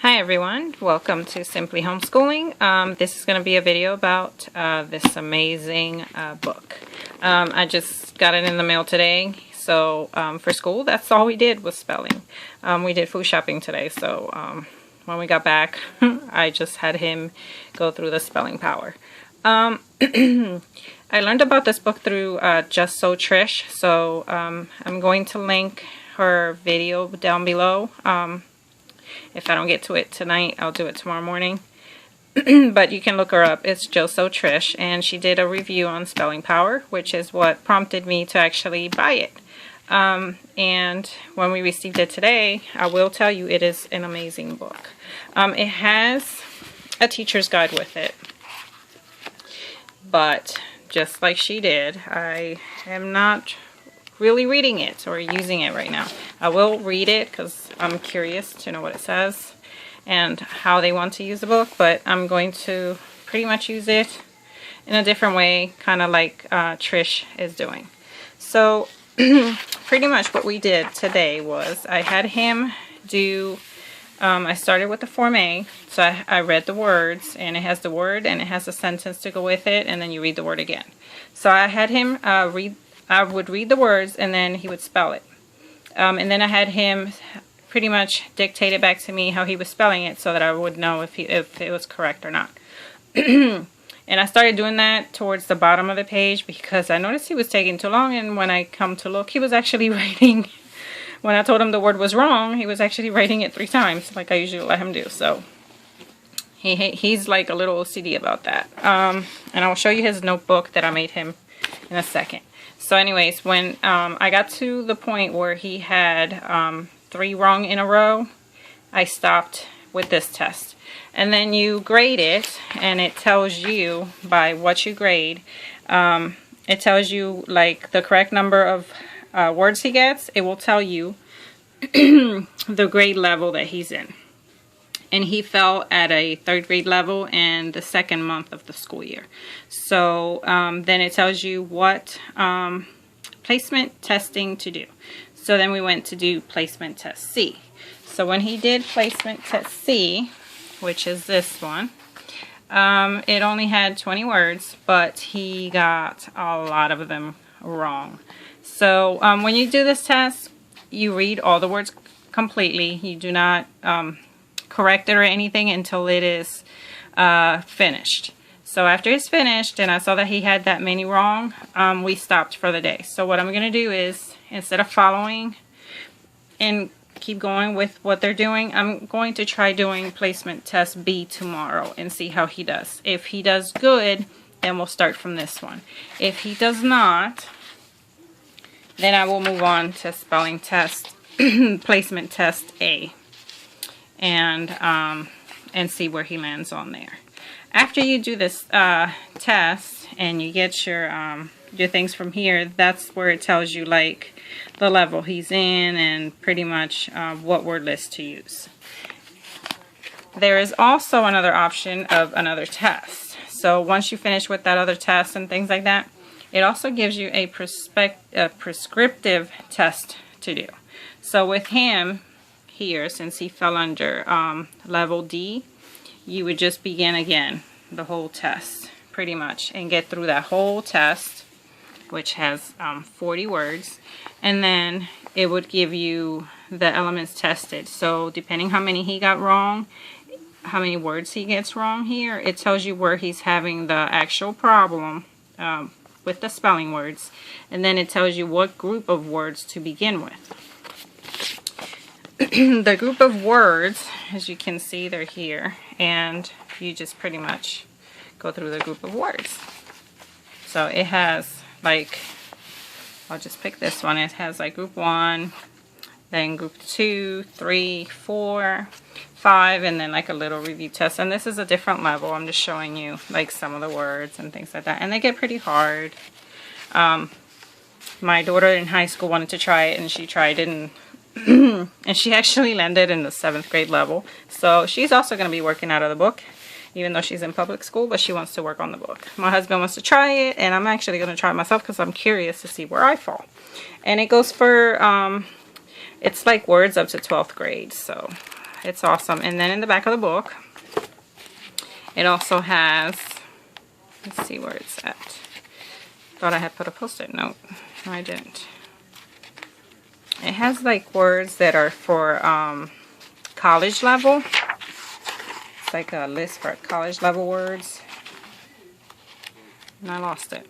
Hi everyone, welcome to Simply Homeschooling. This is going to be a video about this amazing book. I just got it in the mail today, so for school that's all we did was spelling. We did food shopping today, so when we got back I just had him go through the spelling power. I learned about this book through Just So Trish, so I'm going to link her video down below. If I don't get to it tonight, I'll do it tomorrow morning. But you can look her up. It's Just So Trish, and she did a review on spelling power, which is what prompted me to actually buy it. And when we received it today, I will tell you it is an amazing book. It has a teacher's guide with it. But just like she did, I am not really reading it or using it right now. I will read it because I'm curious to know what it says and how they want to use the book, but I'm going to pretty much use it in a different way, kind of like Trish is doing. So pretty much what we did today was I had him do, I started with the Form A, so I read the words, and it has the word and it has a sentence to go with it, and then you read the word again. So I had him I would read the words and then he would spell it. And then I had him pretty much dictate it back to me how he was spelling it so that I would know if it was correct or not. And I started doing that towards the bottom of the page because I noticed he was taking too long, and when I come to look, he was actually writing, when I told him the word was wrong, he was actually writing it 3 times like I usually let him do. So he's like a little OCD about that. And I'll show you his notebook that I made him in a second. So anyways, when I got to the point where he had 3 wrong in a row, I stopped with this test. And then you grade it, and it tells you by what you grade. It tells you like the correct number of words he gets. It will tell you the grade level that he's in. And he fell at a 3rd grade level in the 2nd month of the school year. So then it tells you what placement testing to do. So then we went to do placement test C. So when he did placement test C, which is this one, it only had 20 words, but he got a lot of them wrong. So when you do this test, you read all the words completely. You do not correct it or anything until it is finished. So after it's finished and I saw that he had that many wrong, we stopped for the day. So what I'm going to do is, instead of following and keep going with what they're doing, I'm going to try doing placement test B tomorrow and see how he does. If he does good, then we'll start from this one. If he does not, then I will move on to spelling test, placement test A. And see where he lands on there. After you do this test and you get your things from here, that's where it tells you like the level he's in and pretty much what word list to use. There is also another option of another test. So once you finish with that other test and things like that, it also gives you a prescriptive test to do. So with him here, since he fell under level D, you would just begin again the whole test pretty much and get through that whole test, which has 40 words, and then it would give you the elements tested. So depending how many he got wrong, how many words he gets wrong here, it tells you where he's having the actual problem with the spelling words, and then it tells you what group of words to begin with. The group of words, as you can see, they're here, and you just pretty much go through the group of words. So it has like, I'll just pick this one. It has like group 1, then group 2, 3, 4, 5, and then like a little review test. And this is a different level. I'm just showing you like some of the words and things like that, and they get pretty hard. My daughter in high school wanted to try it, and she tried it, and and she actually landed in the 7th grade level. So she's also going to be working out of the book, even though she's in public school, but she wants to work on the book. My husband wants to try it, and I'm actually going to try it myself because I'm curious to see where I fall. And it goes for, it's like words up to 12th grade. So it's awesome. And then in the back of the book, it also has, let's see where it's at. Thought I had put a post-it note. No, I didn't. It has like words that are for college level. It's like a list for college level words. And I lost it.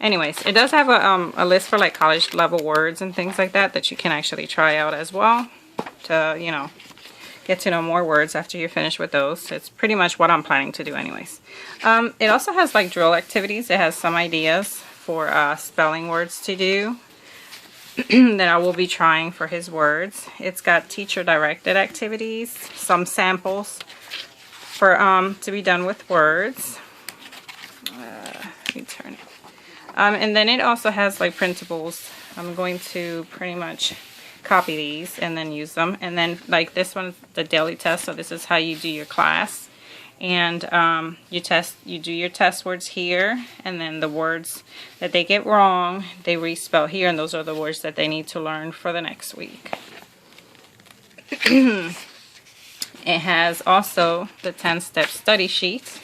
Anyways, it does have a list for like college level words and things like that you can actually try out as well to, you know, get to know more words after you're finished with those. It's pretty much what I'm planning to do anyways. It also has like drill activities. It has some ideas for spelling words to do that I will be trying for his words. It's got teacher directed activities, some samples for to be done with words. Let me turn it. And then it also has like printables. I'm going to pretty much copy these and then use them. And then like this one's the daily test. So this is how you do your class. And you do your test words here, and then the words that they get wrong, they respell here, and those are the words that they need to learn for the next week. It has also the 10-step study sheet,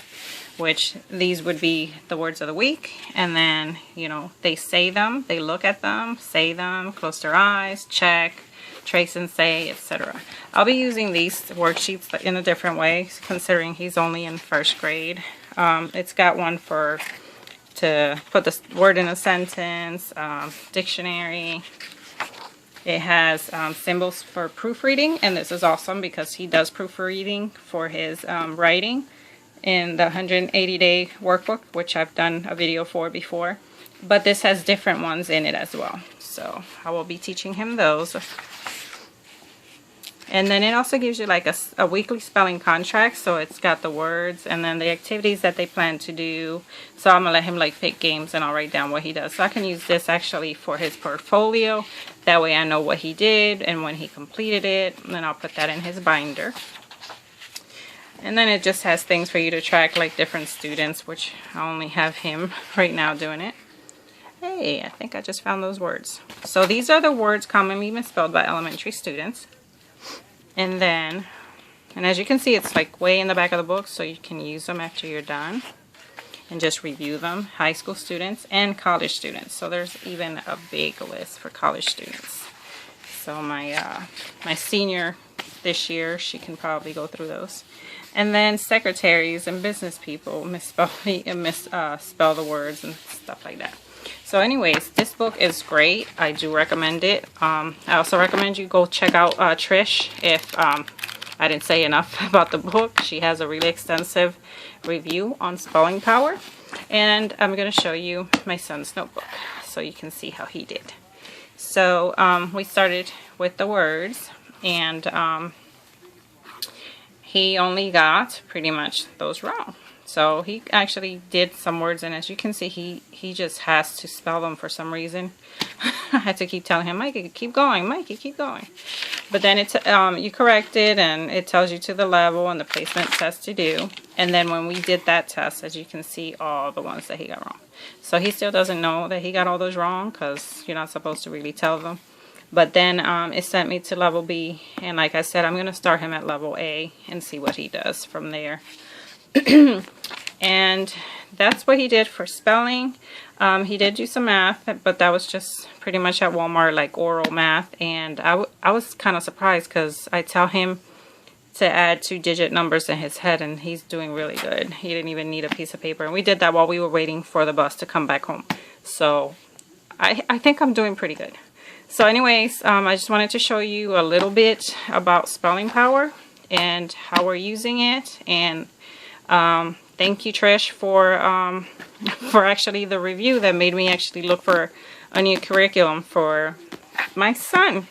which these would be the words of the week, and then, you know, they say them, they look at them, say them, close their eyes, check, trace and say, etc. I'll be using these worksheets in a different way, considering he's only in first grade. It's got one to put the word in a sentence, dictionary. It has symbols for proofreading, and this is awesome because he does proofreading for his writing in the 180-day workbook, which I've done a video for before. But this has different ones in it as well. So I will be teaching him those. And then it also gives you like a weekly spelling contract. So it's got the words and then the activities that they plan to do. So I'm going to let him like pick games and I'll write down what he does. So I can use this actually for his portfolio. That way I know what he did and when he completed it. And then I'll put that in his binder. And then it just has things for you to track like different students, which I only have him right now doing it. Hey, I think I just found those words. So these are the words commonly misspelled by elementary students. And then, and as you can see, it's like way in the back of the book, so you can use them after you're done and just review them. High school students and college students. So there's even a big list for college students. So my senior this year, she can probably go through those. And then secretaries and business people misspell the words and stuff like that. So anyways, this book is great. I do recommend it. I also recommend you go check out Trish if I didn't say enough about the book. She has a really extensive review on spelling power. And I'm going to show you my son's notebook so you can see how he did. So we started with the words, and he only got pretty much those wrong. So he actually did some words, and as you can see, he just has to spell them for some reason. I had to keep telling him, Mikey, keep going, Mikey, keep going. But then it's you correct it, and it tells you to the level and the placement test to do. And then when we did that test, as you can see, all the ones that he got wrong. So he still doesn't know that he got all those wrong because you're not supposed to really tell them. But then it sent me to level B, and like I said, I'm going to start him at level A and see what he does from there. And that's what he did for spelling. He did do some math, but that was just pretty much at Walmart, like oral math. And I was kind of surprised because I tell him to add 2-digit numbers in his head, and he's doing really good. He didn't even need a piece of paper. And we did that while we were waiting for the bus to come back home. So I think I'm doing pretty good. So anyways, I just wanted to show you a little bit about spelling power and how we're using it. And thank you, Trish, for actually the review that made me actually look for a new curriculum for my son.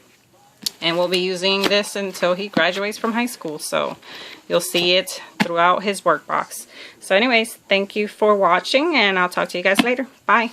And we'll be using this until he graduates from high school. So you'll see it throughout his work box. So anyways, thank you for watching, and I'll talk to you guys later. Bye.